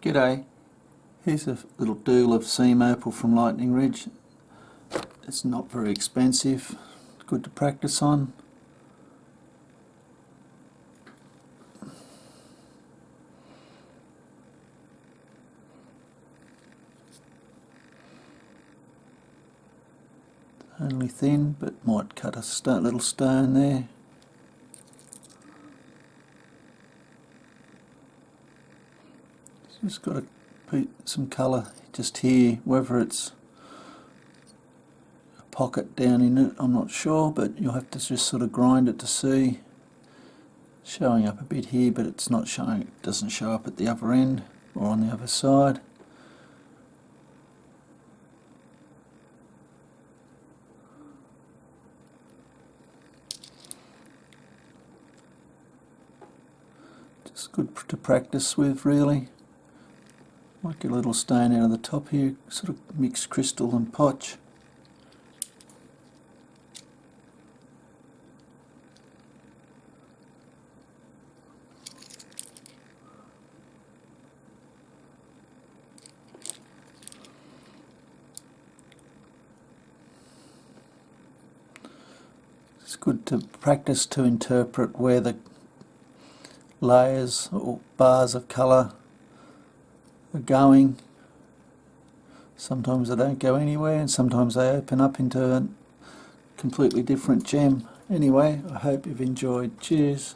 G'day, here's a little doodle of seam opal from Lightning Ridge. It's not very expensive, good to practice on. Only thin, but might cut a little stone there. Just got to put some colour just here, whether it's a pocket down in it, I'm not sure, but you'll have to just sort of grind it to see. Showing up a bit here, but it's not showing, it doesn't show up at the other end or on the other side. Just good to practice with, really. Might get a little stain out of the top here, sort of mixed crystal and potch. It's good to practice to interpret where the layers or bars of colour are going. Sometimes they don't go anywhere and sometimes they open up into a completely different gem. Anyway, I hope you've enjoyed. Cheers.